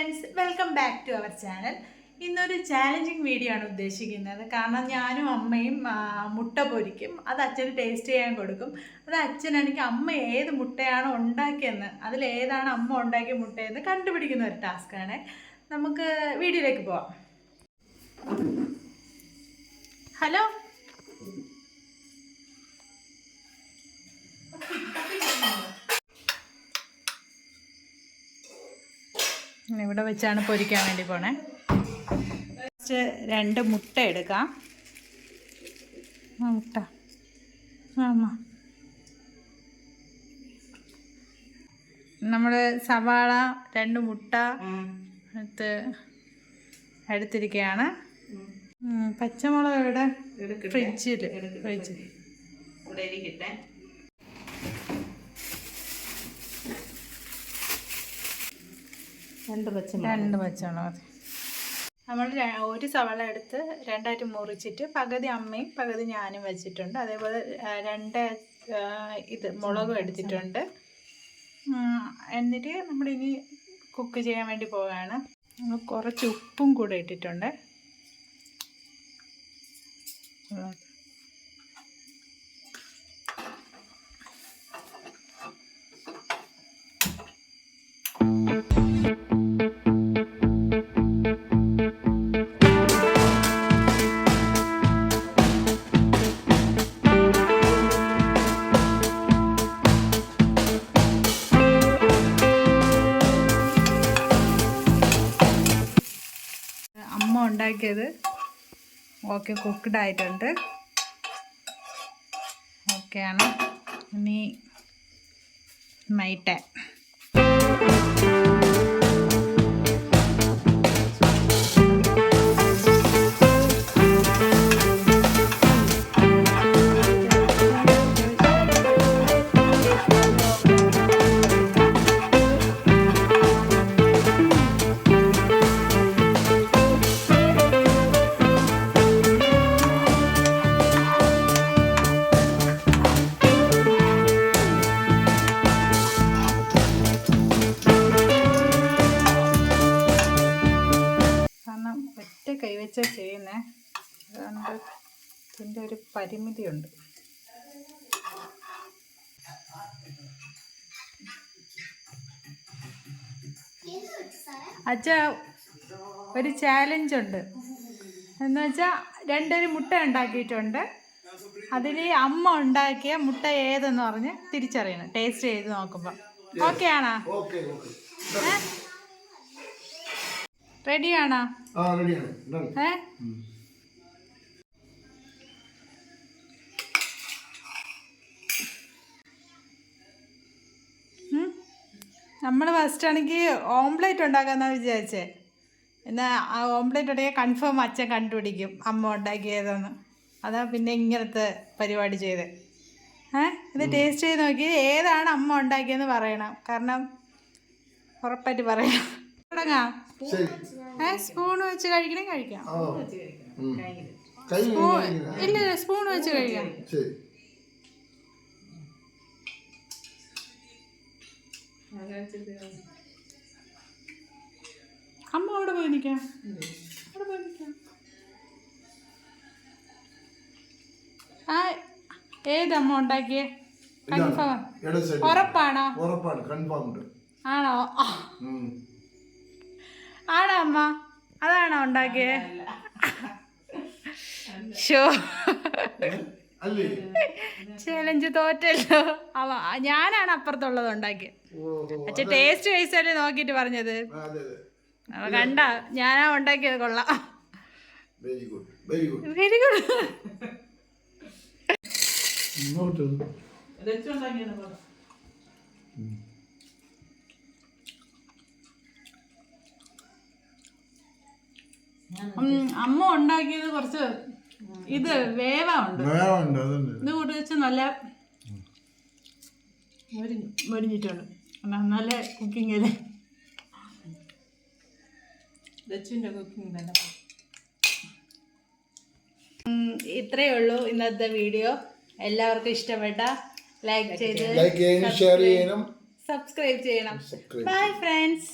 Friends, welcome back to our channel. ഇന്നൊരു challenging video ആണ് ഉദ്ദേശിക്കുന്നത്. കാരണം ഞാനും അമ്മയും മുട്ട പൊരിക്കും, അത് അച്ഛന് ടേസ്റ്റ് ചെയ്യാൻ കൊടുക്കും. അത് അച്ഛനാണെങ്കിൽ അമ്മ ഏത് മുട്ടയാണോ ഉണ്ടാക്കിയെന്ന്, അതിലേതാണ് അമ്മ ഉണ്ടാക്കിയ മുട്ടയെന്ന് കണ്ടുപിടിക്കുന്ന ഒരു ടാസ്ക്കാണ്. നമുക്ക് വീഡിയോയിലേക്ക് പോവാം. ഹലോ, ഇവിടെ വെച്ചാണ് പൊരിക്കാൻ വേണ്ടി പോണേ. ഫസ്റ്റ് 2 മുട്ട എടുക്കാം. മുട്ട നമ്മൾ സവാള 2 മുട്ട എടുത്തിരിക്കുകയാണ്. പച്ചമുളക് ഇവിടെ ഫ്രിഡ്ജിൽ രണ്ട് പച്ചമുളക്. നമ്മൾ ഒരു സവാള എടുത്ത് 2ആയിട്ട് മുറിച്ചിട്ട് പകുതി അമ്മയും പകുതി ഞാനും വെച്ചിട്ടുണ്ട്. അതേപോലെ 2 മുളകും എടുത്തിട്ടുണ്ട്. എന്നിട്ട് നമ്മളിനി കുക്ക് ചെയ്യാൻ വേണ്ടി പോവുകയാണ്. കുറച്ച് ഉപ്പും കൂടെ ഇട്ടിട്ടുണ്ട്. അമ്മ ഉണ്ടാക്കിയത് ഓക്കെ, കുക്ക്ഡ് ആയിട്ടുണ്ട്. ഓക്കെയാണ്. ഇനി മൈറ്റ കൈവച്ച ചെയ്യുന്നേ, അതുകൊണ്ട് ഇതിൻ്റെ ഒരു പരിമിതിയുണ്ട്. അച്ഛാ, ഒരു ചാലഞ്ച് ഉണ്ട്. എന്ന് വെച്ചാൽ 2 മുട്ട ഉണ്ടാക്കിയിട്ടുണ്ട്. അതിൽ അമ്മ ഉണ്ടാക്കിയ മുട്ട ഏതെന്ന് പറഞ്ഞ് തിരിച്ചറിയണം, ടേസ്റ്റ് ചെയ്ത് നോക്കുമ്പോൾ. ഓക്കെ ആണോ? റെഡിയാണോ? നമ്മൾ ഫസ്റ്റ് ആണെങ്കിൽ ഓംപ്ലേറ്റ് ഉണ്ടാക്കാമെന്നാണ് വിചാരിച്ചേ. എന്നാൽ ആ ഓംപ്ലേറ്റ് ഉണ്ടെങ്കിൽ കൺഫേം അച്ഛൻ കണ്ടുപിടിക്കും അമ്മ ഉണ്ടാക്കിയതെന്ന്. അതാ പിന്നെ ഇങ്ങനത്തെ പരിപാടി ചെയ്ത്. ഇത് ടേസ്റ്റ് ചെയ്ത് നോക്കി ഏതാണ് അമ്മ ഉണ്ടാക്കിയെന്ന് പറയണം. കാരണം ഉറപ്പായിട്ട് പറയണം. തുടങ്ങാം. സ്പൂൺ വെച്ച് കഴിക്കണം, കഴിക്കാം. ഇല്ല, സ്പൂൺ വെച്ച് കഴിക്കാം. അമ്മ അവിടെ പോയി നിൽക്കാം. ഏതമ്മ ഉണ്ടാക്കിയേ? കൺഫേം ഉറപ്പാണോ? ആണോ? ആണോ അമ്മ? അതാണോ ഉണ്ടാക്കിയേ? Show, challenge തോറ്റല്ലോ. ഞാനാണ് അപ്പുറത്തുള്ളത് ഉണ്ടാക്കിയത്. അച്ഛൻ ടേസ്റ്റ് വൈസല്ലേ നോക്കിട്ട് പറഞ്ഞത്. കണ്ട, ഞാനാ ഉണ്ടാക്കിയത്. കൊള്ളാം, വെരി ഗുഡ്. അമ്മ ഉണ്ടാക്കിയത് കുറച്ച് ഇത് വേവുണ്ട്. ഇത് കൂട്ടി വെച്ച് നല്ല മൊരിഞ്ഞിട്ടുണ്ട്. നല്ല കുക്കിംഗ് അല്ലേ? ഇത്രയേ ഉള്ളൂ ഇന്നത്തെ വീഡിയോ. എല്ലാവർക്കും ഇഷ്ടപ്പെട്ട ലൈക്ക് ചെയ്ത് സബ്സ്ക്രൈബ് ചെയ്യണം. Bye friends.